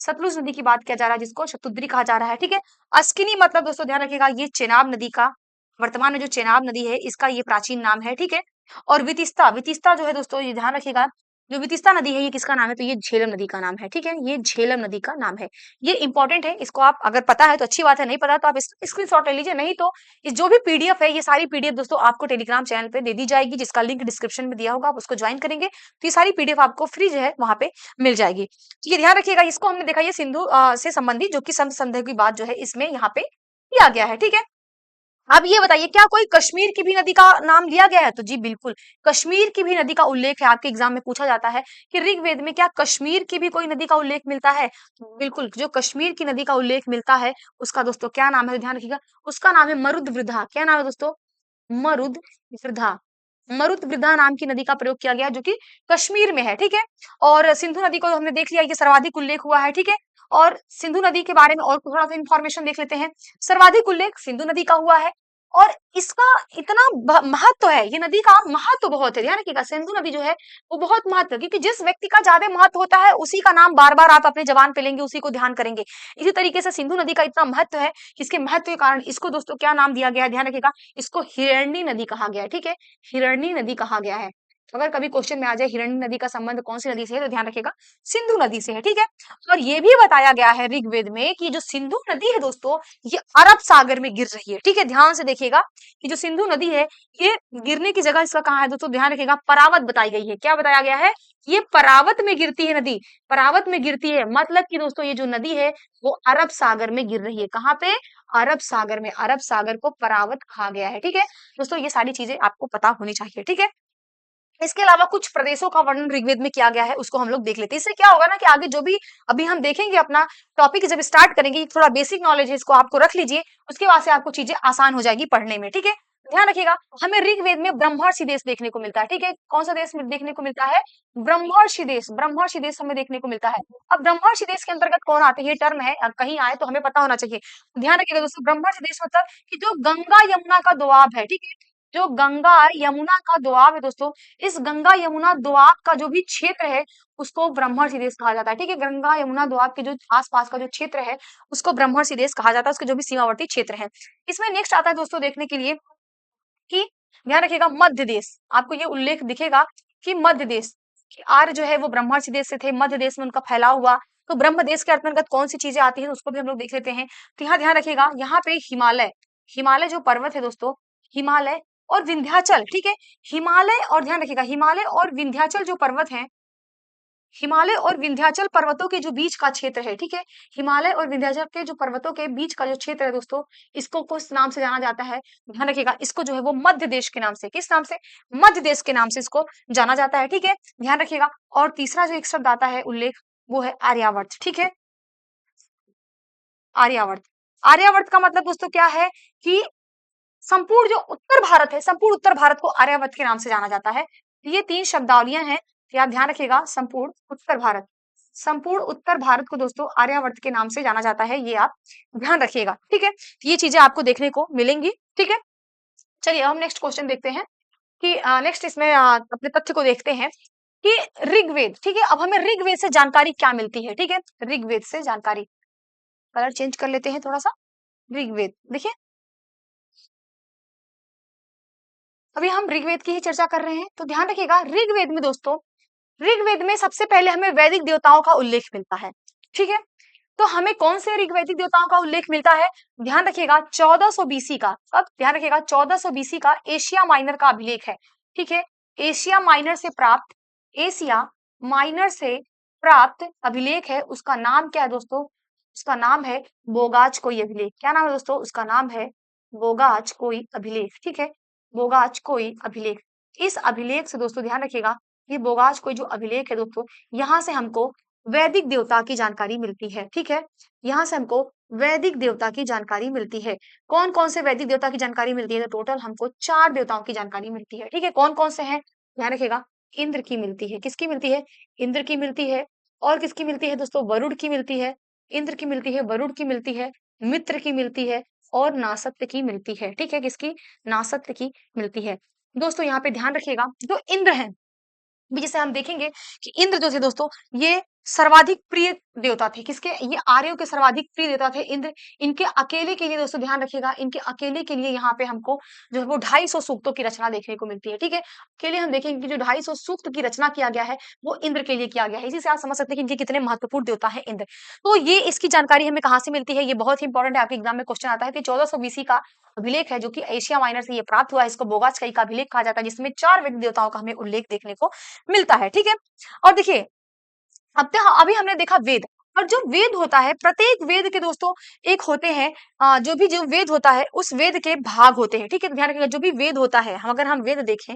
सतलुज नदी की बात किया जा रहा है, जिसको शतुद्री कहा जा रहा है, ठीक है। अस्किनी मतलब दोस्तों ध्यान रखिएगा, ये चेनाब नदी का, वर्तमान में जो चेनाब नदी है इसका ये प्राचीन नाम है, ठीक है। और वितिस्ता, वितिस्ता जो है दोस्तों ये ध्यान रखिएगा, जो वितिस्ता नदी है ये किसका नाम है? तो ये झेलम नदी का नाम है, ठीक है, ये झेलम नदी का नाम है। ये इंपॉर्टेंट है, इसको आप अगर पता है तो अच्छी बात है, नहीं पता तो आप स्क्रीनशॉट ले लीजिए, नहीं तो इस जो भी पीडीएफ है, ये सारी पीडीएफ दोस्तों आपको टेलीग्राम चैनल पे दे दी जाएगी, जिसका लिंक डिस्क्रिप्शन में दिया होगा, आप उसको ज्वाइन करेंगे तो ये सारी पीडीएफ आपको फ्री जो है वहां पे मिल जाएगी। ये ध्यान रखिएगा, इसको हमने देखा ये सिंधु से संबंधित जो कि संत संदेह की बात जो है इसमें यहाँ पे किया गया है, ठीक है। अब ये बताइए, क्या कोई कश्मीर की भी नदी का नाम लिया गया है? तो जी बिल्कुल, कश्मीर की भी नदी का उल्लेख है, आपके एग्जाम में पूछा जाता है कि ऋग्वेद में क्या कश्मीर की भी कोई नदी का उल्लेख मिलता है? तो बिल्कुल, जो कश्मीर की नदी का उल्लेख मिलता है उसका दोस्तों क्या नाम है? तो ध्यान रखिएगा, उसका नाम है मरुद्वृधा। क्या नाम है दोस्तों? मरुद्वृधा। मरुद्वृधा नाम की नदी का प्रयोग किया गया जो कि कश्मीर में है, ठीक है। और सिंधु नदी को हमने देख लिया, ये सर्वाधिक उल्लेख हुआ है, ठीक है। और सिंधु नदी के बारे में और थोड़ा सा इंफॉर्मेशन देख लेते हैं। सर्वाधिक उल्लेख सिंधु नदी का हुआ है, और इसका इतना महत्व है, ये नदी का महत्व बहुत है, ध्यान रखिएगा, सिंधु नदी जो है वो बहुत महत्व है, क्योंकि जिस व्यक्ति का ज्यादा महत्व होता है उसी का नाम बार बार आप अपने जबान पे लेंगे, उसी को ध्यान करेंगे। इसी तरीके से सिंधु नदी का इतना महत्व है कि इसके महत्व के कारण इसको दोस्तों क्या नाम दिया गया है? ध्यान रखिएगा, इसको हिरण्य नदी कहा गया है, ठीक है, हिरण्य नदी कहा गया है। अगर कभी क्वेश्चन में आ जाए हिरण्य नदी का संबंध कौन सी नदी से है, तो ध्यान रखिएगा सिंधु नदी से है, ठीक है। और ये भी बताया गया है ऋग्वेद में कि जो सिंधु नदी है दोस्तों, ये अरब सागर में गिर रही है, ठीक है। ध्यान से देखिएगा कि जो सिंधु नदी है ये गिरने की जगह इसका कहाँ है दोस्तों? ध्यान रखिएगा, परावत बताई गई है। क्या बताया गया है? ये परावत में गिरती है नदी, परावत में गिरती है, मतलब कि दोस्तों ये जो नदी है वो अरब सागर में गिर रही है। कहाँ पे? अरब सागर में। अरब सागर को परावत कहा गया है, ठीक है। दोस्तों ये सारी चीजें आपको पता होनी चाहिए, ठीक है। इसके अलावा कुछ प्रदेशों का वर्णन ऋग्वेद में किया गया है, उसको हम लोग देख लेते हैं। इससे क्या होगा ना कि आगे जो भी अभी हम देखेंगे, अपना टॉपिक जब स्टार्ट करेंगे, थोड़ा बेसिक नॉलेज है, इसको आपको रख लीजिए, उसके बाद से आपको चीजें आसान हो जाएगी पढ़ने में, ठीक है। ध्यान रखिएगा, हमें ऋग्वेद में ब्रह्मर्षि देश देखने को मिलता है, ठीक है। कौन सा देश में देखने को मिलता है? ब्रह्मर्षि देश, ब्रह्मर्षि देश हमें देखने को मिलता है। अब ब्रह्मर्षि देश के अंतर्गत कौन आते हैं? ये टर्म है, कहीं आए तो हमें पता होना चाहिए। ध्यान रखिएगा दोस्तों, ब्रह्मर्षि देश मतलब कि जो गंगा यमुना का दोआब है, ठीक है, जो गंगा यमुना का दोआब है दोस्तों, इस गंगा यमुना दोआब का जो भी क्षेत्र है उसको ब्रह्मर्षि देश कहा जाता है, ठीक है। गंगा यमुना दोआब के जो आसपास का जो क्षेत्र है उसको ब्रह्मर्षि देश कहा जाता है, उसके जो भी सीमावर्ती क्षेत्र है। इसमें नेक्स्ट आता है दोस्तों देखने के लिए कि ध्यान रखिएगा मध्य देश, आपको ये उल्लेख दिखेगा कि मध्य देश, कि आर्य जो है वो ब्रह्मर्षि देश से थे, मध्य देश में उनका फैलाव हुआ। तो ब्रह्म देश के अंतर्गत कौन सी चीजें आती है उसको भी हम लोग देख लेते हैं। तो यहाँ ध्यान रखिएगा, यहाँ पे हिमालय, हिमालय जो पर्वत है दोस्तों, हिमालय और विंध्याचल, ठीक है। हिमालय और ध्यान रखिएगा, हिमालय और विंध्याचल जो पर्वत है, हिमालय और विंध्याचल पर्वतों के जो बीच का क्षेत्र है, ठीक है, हिमालय और विंध्याचल के जो पर्वतों के बीच का जो क्षेत्र है दोस्तों, इसको किस नाम से जाना जाता है? ध्यान रखिएगा, इसको जो है वो मध्य देश के नाम से, किस नाम से? मध्य देश के नाम से इसको जाना जाता है, ठीक है, ध्यान रखिएगा। और तीसरा जो एक शब्द आता है उल्लेख, वो है आर्यावर्त, ठीक है, आर्यावर्त। आर्यावर्त का मतलब दोस्तों क्या है कि संपूर्ण जो उत्तर भारत है, संपूर्ण उत्तर भारत को आर्यावर्त के नाम से जाना जाता है। ये 3 शब्दावलियां हैं, तो आप ध्यान रखिएगा। संपूर्ण उत्तर भारत, संपूर्ण उत्तर भारत को दोस्तों आर्यावर्त के नाम से जाना जाता है, ये आप ध्यान रखिएगा। ठीक है, ये चीजें आपको देखने को मिलेंगी। ठीक है, चलिए हम नेक्स्ट क्वेश्चन देखते हैं कि नेक्स्ट इसमें अपने तथ्य को देखते हैं कि ऋग्वेद। ठीक है, अब हमें ऋग्वेद से जानकारी क्या मिलती है। ठीक है, ऋग्वेद से जानकारी, कलर चेंज कर लेते हैं थोड़ा सा। ऋग्वेद देखिए, अभी हम ऋग्वेद की ही चर्चा कर रहे हैं, तो ध्यान रखिएगा। ऋग्वेद में दोस्तों, ऋग्वेद में सबसे पहले हमें वैदिक देवताओं का उल्लेख मिलता है। ठीक है, तो हमें कौन से ऋग्वैदिक देवताओं का उल्लेख मिलता है? ध्यान रखिएगा 1400 बीसी का, अब ध्यान रखिएगा 1400 बीसी का एशिया माइनर का अभिलेख है। ठीक है, एशिया माइनर से प्राप्त, एशिया माइनर से प्राप्त अभिलेख है, उसका नाम क्या है दोस्तों? उसका नाम है बोगाज कोई अभिलेख। क्या नाम है दोस्तों? उसका नाम है बोगाज कोई अभिलेख। ठीक है, बोगाज कोई अभिलेख। इस अभिलेख से दोस्तों ध्यान रखिएगा, ये बोगाज कोई जो अभिलेख है दोस्तों, यहाँ से हमको वैदिक देवता की जानकारी मिलती है। ठीक है, यहाँ से हमको वैदिक देवता की जानकारी मिलती है। कौन कौन से वैदिक देवता की जानकारी मिलती है? तो टोटल हमको 4 देवताओं की जानकारी मिलती है। ठीक है, कौन कौन से हैं? ध्यान रखिएगा, इंद्र की मिलती है। किसकी मिलती है? इंद्र की मिलती है। और किसकी मिलती है दोस्तों? वरुण की मिलती है। इंद्र की मिलती है, वरुण की मिलती है, मित्र की मिलती है और नासत्य की मिलती है। ठीक है, किसकी? नासत्य की मिलती है। दोस्तों यहाँ पे ध्यान रखिएगा, जो इंद्र है, अभी जैसे हम देखेंगे कि इंद्र जो थे दोस्तों, ये सर्वाधिक प्रिय देवता थे। किसके? ये आर्यों के सर्वाधिक प्रिय देवता थे इंद्र। इनके अकेले के लिए दोस्तों ध्यान रखिएगा, इनके अकेले के लिए यहाँ पे हमको जो है वो 250 सूक्तों की रचना देखने को मिलती है। ठीक है, अकेले हम देखेंगे कि जो 250 सूक्त की रचना किया गया है वो इंद्र के लिए किया गया है। इसी से आप समझ सकते हैं कि इनके कितने महत्वपूर्ण देवता है इंद्र। तो ये इसकी जानकारी हमें कहाँ से मिलती है? ये बहुत ही इंपॉर्टेंट है, आपके एग्जाम में क्वेश्चन आता है कि 1400 बीसी का अभिलेख है जो कि एशिया माइनर से ये प्राप्त हुआ है, इसको बोगाज कई का अभिलेख कहा जाता है, जिसमें 4 वैदिक देवताओं का हमें उल्लेख देखने को मिलता है। ठीक है, और देखिए अभी हमने देखा वेद, और जो वेद होता है, प्रत्येक वेद के दोस्तों एक होते हैं, जो वेद होता है उस वेद के भाग होते हैं। ठीक है, ध्यान रखिएगा, जो भी वेद होता है, हम अगर हम वेद देखें,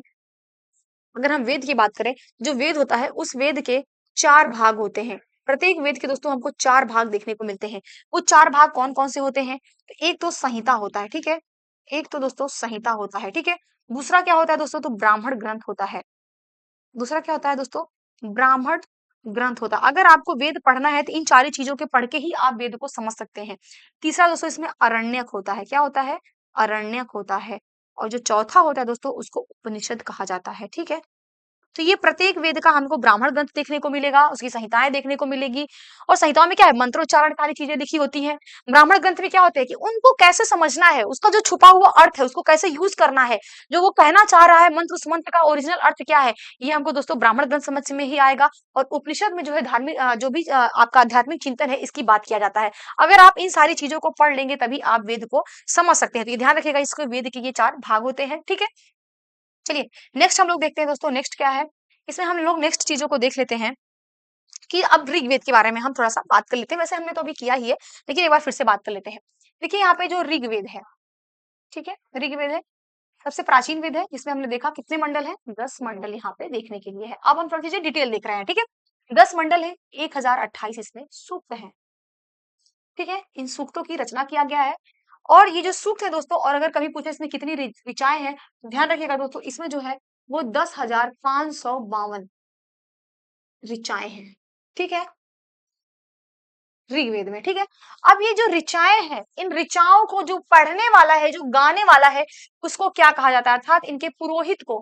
अगर हम वेद की बात करें, जो वेद होता है उस वेद के 4 भाग होते हैं। प्रत्येक वेद के दोस्तों हमको 4 भाग देखने को मिलते हैं। वो 4 भाग कौन कौन से होते हैं? तो एक तो संहिता होता है। ठीक है, एक तो दोस्तों संहिता होता है। ठीक है, दूसरा क्या होता है दोस्तों? तो ब्राह्मण ग्रंथ होता है। दूसरा क्या होता है दोस्तों? ब्राह्मण ग्रंथ होता है। अगर आपको वेद पढ़ना है तो इन सारी चीजों के पढ़ के ही आप वेद को समझ सकते हैं। तीसरा दोस्तों इसमें अरण्यक होता है। क्या होता है? अरण्यक होता है। और जो चौथा होता है दोस्तों, उसको उपनिषद कहा जाता है। ठीक है, तो ये प्रत्येक वेद का हमको ब्राह्मण ग्रंथ देखने को मिलेगा, उसकी संहिताएं देखने को मिलेगी। और संहिताओं में क्या है? मंत्रोच्चारण वाली चीजें लिखी होती हैं। ब्राह्मण ग्रंथ में क्या होता है कि उनको कैसे समझना है, उसका जो छुपा हुआ अर्थ है उसको कैसे यूज करना है, जो वो कहना चाह रहा है मंत्र, उस मंत्र का ओरिजिनल अर्थ क्या है, ये हमको दोस्तों ब्राह्मण ग्रंथ समझ में ही आएगा। और उपनिषद में जो है धार्मिक जो भी आपका आध्यात्मिक चिंतन है, इसकी बात किया जाता है। अगर आप इन सारी चीजों को पढ़ लेंगे तभी आप वेद को समझ सकते हैं। तो ये ध्यान रखिएगा, इसको वेद के ये 4 भाग होते हैं। ठीक है, चलिए नेक्स्ट हम लोग देखते हैं दोस्तों, नेक्स्ट क्या है। इसमें हम लोग नेक्स्ट चीजों को देख लेते हैं कि अब ऋग्वेद के बारे में हम थोड़ा सा बात कर लेते हैं। वैसे हमने तो अभी किया ही है, लेकिन एक बार फिर से बात कर लेते हैं। देखिए यहाँ पे जो ऋग्वेद है, ठीक है, ऋग्वेद है, सबसे प्राचीन वेद है, जिसमें हमने देखा कितने मंडल है? 10 मंडल यहाँ पे देखने के लिए है। अब हम थोड़ी सी डिटेल देख रहे हैं। ठीक है, 10 मंडल है, 1028 इसमें सूक्त है। ठीक है, इन सूक्तों की रचना किया गया है। और ये जो सूक्त है दोस्तों, और अगर कभी पूछे इसमें कितनी ऋचाएं हैं, तो ध्यान रखिएगा दोस्तों, इसमें जो है वो 10,552 ऋचाएं हैं। ठीक है, ऋग्वेद में। ठीक है, अब ये जो ऋचाएं हैं, इन ऋचाओं को जो पढ़ने वाला है, जो गाने वाला है, उसको क्या कहा जाता है? अर्थात इनके पुरोहित को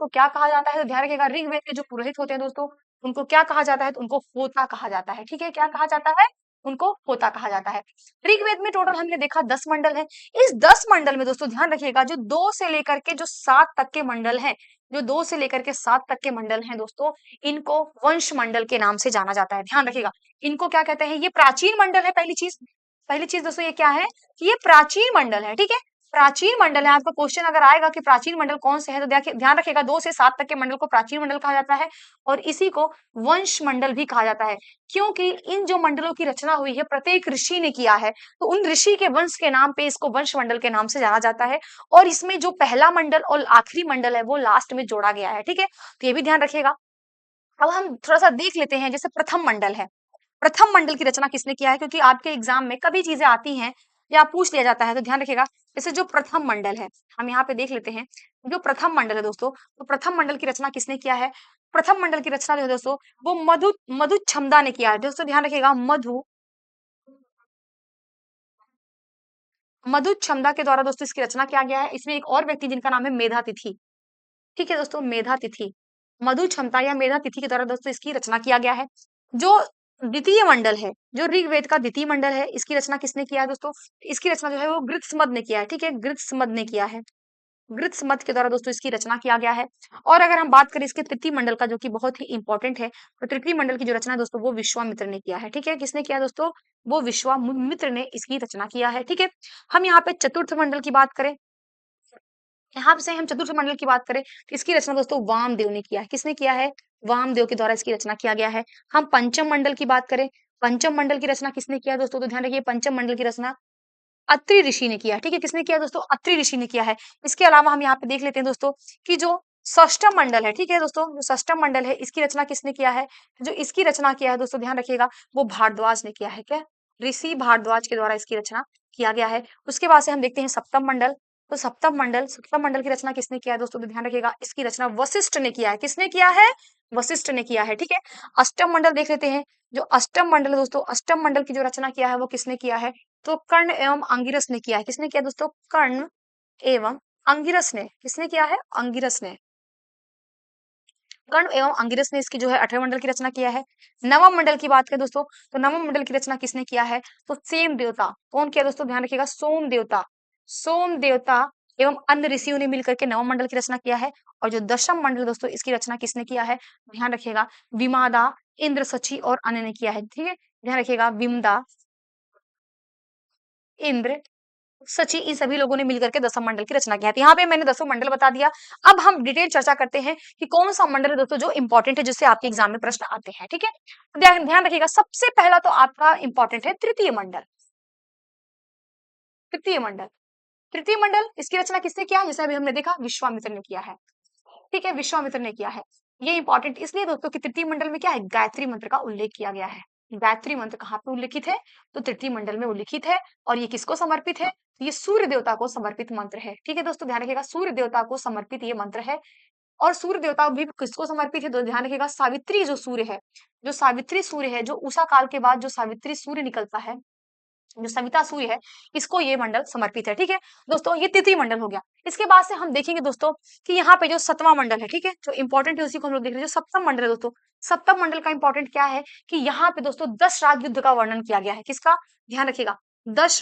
क्या कहा जाता है? तो ध्यान रखिएगा, ऋग्वेद के जो पुरोहित होते हैं दोस्तों, उनको क्या कहा जाता है? तो उनको होता कहा जाता है। ठीक है, क्या कहा जाता है? उनको होता कहा जाता है। ऋग्वेद में टोटल हमने देखा 10 मंडल है। इस 10 मंडल में दोस्तों ध्यान रखिएगा, जो 2 से लेकर के जो 7 तक के मंडल हैं, जो 2 से लेकर के 7 तक के मंडल हैं दोस्तों, इनको वंश मंडल के नाम से जाना जाता है। ध्यान रखिएगा, इनको क्या कहते हैं? ये प्राचीन मंडल है। पहली चीज दोस्तों ये क्या है कि ये प्राचीन मंडल है। ठीक है, प्राचीन मंडल है। आपका क्वेश्चन अगर आएगा कि प्राचीन मंडल कौन से हैं, तो ध्यान रखिएगा 2 से 7 तक के मंडल को प्राचीन मंडल कहा जाता है, और इसी को वंश मंडल भी कहा जाता है। क्योंकि इन जो मंडलों की रचना हुई है प्रत्येक ऋषि ने किया है, तो उन ऋषि के वंश के नाम पे इसको वंश मंडल के नाम से जाना जाता है। और इसमें जो पहला मंडल और आखिरी मंडल है वो लास्ट में जोड़ा गया है। ठीक है, तो ये भी ध्यान रखिएगा। अब हम थोड़ा सा देख लेते हैं, जैसे प्रथम मंडल है। प्रथम मंडल की रचना किसने किया है? क्योंकि आपके एग्जाम में कभी चीजें आती हैं या पूछ लिया जाता है तो ध्यान रखिएगा। जैसे जो प्रथम मंडल है, हम यहाँ पे देख लेते हैं, जो प्रथम मंडल है दोस्तों, तो प्रथम मंडल की रचना किसने किया है? प्रथम मंडल की रचना जो है दोस्तों, वो मधु छमदा ने किया है। दोस्तों ध्यान रखिएगा, मधु छमदा के द्वारा दोस्तों इसकी रचना किया गया है। इसमें एक और व्यक्ति जिनका नाम है मेधातिथि, ठीक है दोस्तों, मेधातिथि, मधु क्षमता या मेधातिथि के द्वारा दोस्तों इसकी रचना किया गया है। जो द्वितीय मंडल है, जो ऋग्वेद का द्वितीय मंडल है, इसकी रचना किसने किया है दोस्तों? इसकी रचना जो है वो गृत्समद ने किया है, ठीक है, गृत्समद ने किया है। गृत्समद के द्वारा दोस्तों इसकी रचना किया गया है। और अगर हम बात करें इसके तृतीय मंडल का, जो कि बहुत ही इंपॉर्टेंट है, तो तृतीय मंडल की जो रचना है दोस्तों, वो विश्वामित्र ने किया है, ठीक है। किसने किया दोस्तों? वो विश्वामित्र ने इसकी रचना किया है, ठीक है। हम यहाँ पे चतुर्थ मंडल की बात करें, यहाँ से हम चतुर्थ मंडल की बात करें तो इसकी रचना दोस्तों वामदेव ने किया है। किसने किया है? वामदेव के द्वारा इसकी रचना किया गया है। हम पंचम मंडल की बात करें, पंचम मंडल की रचना किसने किया है दोस्तों? तो ध्यान रखिए, पंचम मंडल की रचना अत्रि ऋषि ने किया है, ठीक है। किसने किया दोस्तों? अत्रि ऋषि ने किया है। इसके अलावा हम यहाँ पे देख लेते हैं दोस्तों कि जो षष्ठम मंडल है, ठीक है दोस्तों, जो षष्ठम मंडल है, इसकी रचना किसने किया है? जो इसकी रचना किया है दोस्तों, ध्यान रखिएगा, वो भारद्वाज ने किया है। क्या? ऋषि भारद्वाज के द्वारा इसकी रचना किया गया है। उसके बाद से हम देखते हैं सप्तम मंडल। तो सप्तम मंडल की रचना किसने किया है दोस्तों? तो ध्यान रखिएगा, इसकी रचना वशिष्ठ ने किया है। किसने किया है? वशिष्ठ ने किया है, ठीक है। अष्टम मंडल देख लेते हैं। जो अष्टम मंडल है दोस्तों, अष्टम मंडल की जो रचना किया है वो किसने किया है? तो कर्ण एवं अंगिरस ने किया है। किसने किया दोस्तों? कर्ण एवं अंगिरस ने। किसने किया है? अंगिरस ने। कर्ण एवं अंगिरस ने इसकी जो है 8वें मंडल की रचना किया है। नवम मंडल की बात करें दोस्तों, तो नवम मंडल की रचना किसने किया है? तो सेम देवता। कौन किया दोस्तों? ध्यान रखिएगा, सोम देवता। सोम देवता एवं अन्य ऋषियों ने मिलकर के नवम मंडल की रचना किया है। और जो दशम मंडल दोस्तों, इसकी रचना किसने किया है? ध्यान रखिएगा, विमादा, इंद्र, सची और अन्य ने किया है, ठीक है। ध्यान रखिएगा, विमदा, इंद्र, सची, इन सभी लोगों ने मिलकर के दसम मंडल की रचना किया है। तो यहाँ पे मैंने दसों मंडल बता दिया। अब हम डिटेल चर्चा करते हैं कि कौन सा मंडल है दोस्तों जो इंपॉर्टेंट है, जिससे आपके एग्जाम में प्रश्न आते हैं, ठीक है। ध्यान ध्यान रखिएगा, सबसे पहला तो आपका इंपॉर्टेंट है तृतीय मंडल। तृतीय मंडल, तृतीय मंडल, इसकी रचना किसने किया? जैसे अभी हमने देखा, विश्वामित्र ने किया है, ठीक है, विश्वामित्र ने किया है। ये इंपॉर्टेंट इसलिए दोस्तों कि तृतीय मंडल में क्या है? गायत्री मंत्र का उल्लेख किया गया है। गायत्री मंत्र कहाँ पे उल्लिखित है? तो तृतीय मंडल में उल्लिखित है। और ये किसको समर्पित है? ये सूर्य देवता को समर्पित मंत्र है, ठीक है दोस्तों, ध्यान रखिएगा, सूर्य देवता को समर्पित ये मंत्र है। और सूर्य देवता भी किसको समर्पित है? तो ध्यान रखिएगा, सावित्री जो सूर्य है, जो सावित्री सूर्य है, जो उषा काल के बाद जो सावित्री सूर्य निकलता है, जो सविता सूर्य है, इसको ये मंडल समर्पित है, ठीक है दोस्तों। ये तृतीय मंडल हो गया। इसके बाद से हम देखेंगे दोस्तों कि यहाँ पे जो सतवां मंडल है, ठीक है, जो इंपॉर्टेंट है उसी को हम लोग देख रहे हैं। जो सप्तम मंडल है दोस्तों, सप्तम मंडल का इंपॉर्टेंट क्या है कि यहाँ पे दोस्तों 10 राग युद्ध का वर्णन किया गया है। किसका? ध्यान रखिएगा, 10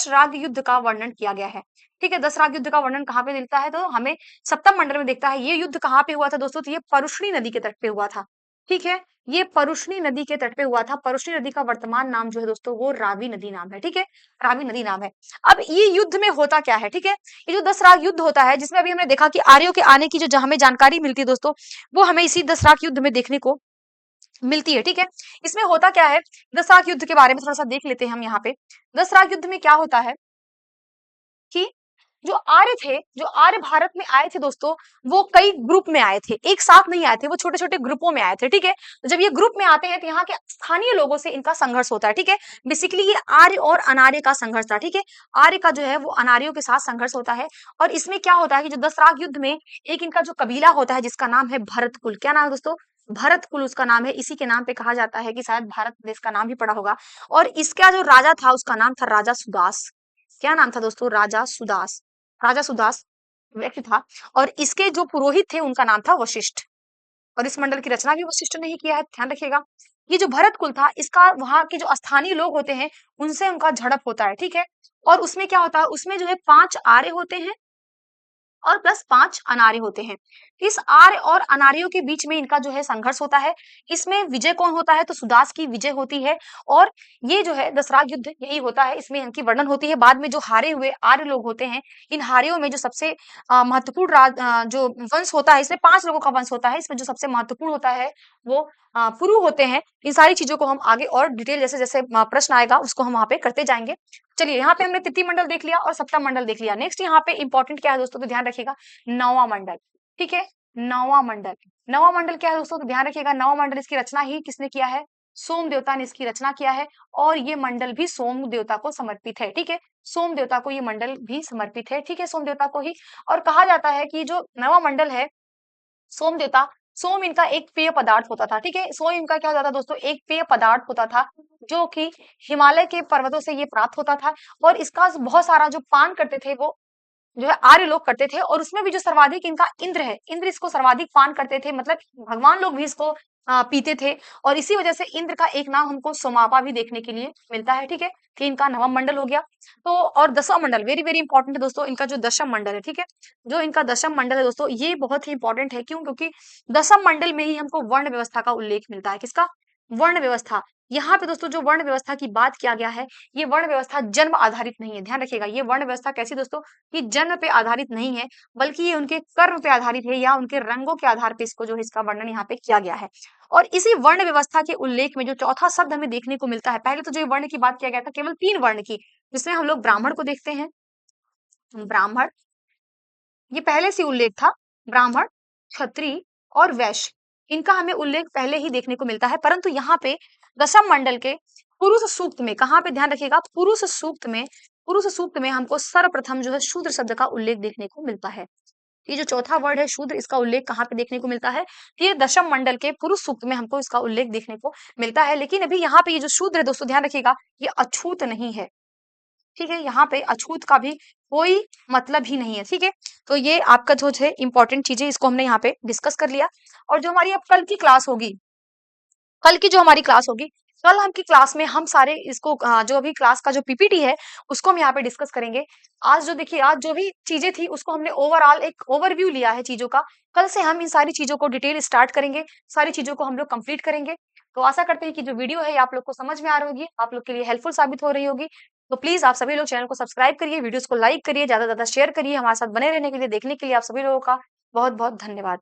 राग युद्ध का वर्णन किया गया है, ठीक है। 10 राग युद्ध का वर्णन कहाँ पे मिलता है? तो हमें सप्तम मंडल में देखता है। ये युद्ध कहाँ पे हुआ था दोस्तों? तो ये परुष्णी नदी के तट पे हुआ था, ठीक है। ये परुष्णी नदी के तट पे हुआ था। परुष्णी नदी का वर्तमान नाम जो है दोस्तों, वो रावी नदी नाम है, ठीक है, रावी नदी नाम है। अब ये युद्ध में होता क्या है, ठीक है, ये जो 10 राग युद्ध होता है, जिसमें अभी हमने देखा कि आर्यों के आने की जो हमें जानकारी मिलती है दोस्तों, वो हमें इसी 10 राग युद्ध में देखने को मिलती है, ठीक है। इसमें होता क्या है, 10 राग युद्ध के बारे में थोड़ा सा देख लेते हैं हम यहाँ पे। 10 राग युद्ध में क्या होता है कि जो आर्य थे, जो आर्य भारत में आए थे दोस्तों, वो कई ग्रुप में आए थे, एक साथ नहीं आए थे, वो छोटे छोटे ग्रुपों में आए थे, ठीक है। तो जब ये ग्रुप में आते हैं तो यहाँ के स्थानीय लोगों से इनका संघर्ष होता है, ठीक है। बेसिकली ये आर्य और अनार्य का संघर्ष था, ठीक है। आर्य का जो है वो अनार्यों के साथ संघर्ष होता है। और इसमें क्या होता है कि जो 10 राग युद्ध में एक इनका जो कबीला होता है, जिसका नाम है भरत कुल। क्या नाम है दोस्तों? भरत कुल उसका नाम है। इसी के नाम पे कहा जाता है कि शायद भारत देश का नाम भी पड़ा होगा। और इसका जो राजा था, उसका नाम था राजा सुदास। क्या नाम था दोस्तों? राजा सुदास। राजा सुदास व्यक्ति था। और इसके जो पुरोहित थे, उनका नाम था वशिष्ठ। और इस मंडल की रचना भी वशिष्ठ ने ही किया है, ध्यान रखिएगा। ये जो भरत कुल था, इसका वहां के जो स्थानीय लोग होते हैं, उनसे उनका झड़प होता है, ठीक है। और उसमें क्या होता है? उसमें जो है 5 आर्य होते हैं और प्लस 5 अनार्य होते हैं। इस आर्य और अनार्यों के बीच में इनका जो है संघर्ष होता है। इसमें विजय कौन होता है? तो सुदास की विजय होती है। और ये जो है 10 राग युद्ध यही होता है, इसमें इनकी वर्णन होती है। बाद में जो हारे हुए आर्य लोग होते हैं, इन हारियों में जो सबसे महत्वपूर्ण जो वंश होता है, इसमें 5 लोगों का वंश होता है। इसमें जो सबसे महत्वपूर्ण होता है वो पुरु होते हैं। इन सारी चीजों को हम आगे और डिटेल जैसे जैसे प्रश्न आएगा उसको हम वहां पे करते जाएंगे। चलिए, यहाँ पे हमने तृतीय मंडल देख लिया और सप्तम मंडल देख लिया। नेक्स्ट यहाँ पे इंपॉर्टेंट क्या है दोस्तों? तो ध्यान रखिएगा, नौवां मंडल, ठीक है। नौवां मंडल, नौवां मंडल क्या है दोस्तों? तो ध्यान रखिएगा, नौवां मंडल इसकी रचना ही किसने किया है? सोम देवता ने इसकी रचना किया है और ये मंडल भी सोम देवता को समर्पित है, ठीक है? सोम देवता को ये मंडल भी समर्पित है, ठीक है? सोम देवता को ही। और कहा जाता है कि जो नवा मंडल है सोम देवता, सोम इनका एक पेय पदार्थ होता था, ठीक है? सोम इनका क्या होता था दोस्तों? एक पेय पदार्थ होता था, जो कि हिमालय के पर्वतों से ये प्राप्त होता था और इसका बहुत सारा जो पान करते थे वो जो है आर्य लोग करते थे और उसमें भी जो सर्वाधिक इनका इंद्र है, इंद्र इसको सर्वाधिक पान करते थे, मतलब भगवान लोग भी इसको पीते थे और इसी वजह से इंद्र का एक नाम हमको सोमापा भी देखने के लिए मिलता है, ठीक है? कि इनका नवम मंडल हो गया। तो और दसवां मंडल वेरी वेरी इंपॉर्टेंट है दोस्तों, इनका जो दशम मंडल है, ठीक है? जो इनका दशम मंडल है दोस्तों, ये बहुत ही इंपॉर्टेंट है। क्यों? क्योंकि दसम मंडल में ही हमको वर्ण व्यवस्था का उल्लेख मिलता है। किसका? वर्ण व्यवस्था। यहाँ पे दोस्तों जो वर्ण व्यवस्था की बात किया गया है, ये वर्ण व्यवस्था जन्म आधारित नहीं है। ध्यान रखिएगा, ये वर्ण व्यवस्था कैसी दोस्तों? कि जन्म पे आधारित नहीं है, बल्कि ये उनके कर्म पे आधारित है या उनके रंगों के आधार पे इसको जो है इसका वर्णन यहाँ पे किया गया है। और इसी वर्ण व्यवस्था के उल्लेख में जो चौथा शब्द हमें देखने को मिलता है, पहले तो जो ये वर्ण की बात किया गया था केवल 3 वर्ण की, जिसमें हम लोग ब्राह्मण को देखते हैं। ब्राह्मण, ये पहले से उल्लेख था, ब्राह्मण, क्षत्रिय और वैश्य। इनका हमें उल्लेख पहले ही देखने को मिलता है, परंतु यहाँ पे दशम मंडल के पुरुष सूक्त में, कहाँ पे ध्यान रखिएगा? पुरुष सूक्त में हमको सर्वप्रथम जो है शूद्र शब्द का उल्लेख देखने को मिलता है। ये जो चौथा वर्ड है शूद्र, इसका उल्लेख कहाँ पे देखने को मिलता है? ये दशम मंडल के पुरुष सूक्त में हमको इसका उल्लेख देखने को मिलता है। लेकिन अभी यहाँ पे ये जो शूद्र है दोस्तों, ध्यान रखिएगा, ये अछूत नहीं है, ठीक है? यहाँ पे अछूत का भी कोई मतलब ही नहीं है, ठीक है? तो ये आपका जो है इंपॉर्टेंट चीजें, इसको हमने यहाँ पे डिस्कस कर लिया। और जो हमारी अब कल की क्लास होगी, कल की जो हमारी क्लास होगी, कल हम की क्लास में हम सारे इसको जो अभी क्लास का जो पीपीटी है उसको हम यहाँ पे डिस्कस करेंगे। आज जो देखिए, आज जो भी चीजें थी उसको हमने ओवरऑल एक ओवरव्यू लिया है चीजों का। कल से हम इन सारी चीजों को डिटेल स्टार्ट करेंगे, सारी चीजों को हम लोग कंप्लीट करेंगे। तो आशा करते हैं कि जो वीडियो है ये आप लोग को समझ में आ रही होगी, आप लोग के लिए हेल्पफुल साबित हो रही होगी। तो प्लीज आप सभी लोग चैनल को सब्सक्राइब करिए, वीडियोस को लाइक करिए, ज्यादा से ज्यादा शेयर करिए। हमारे साथ बने रहने के लिए, देखने के लिए आप सभी लोगों का बहुत बहुत धन्यवाद।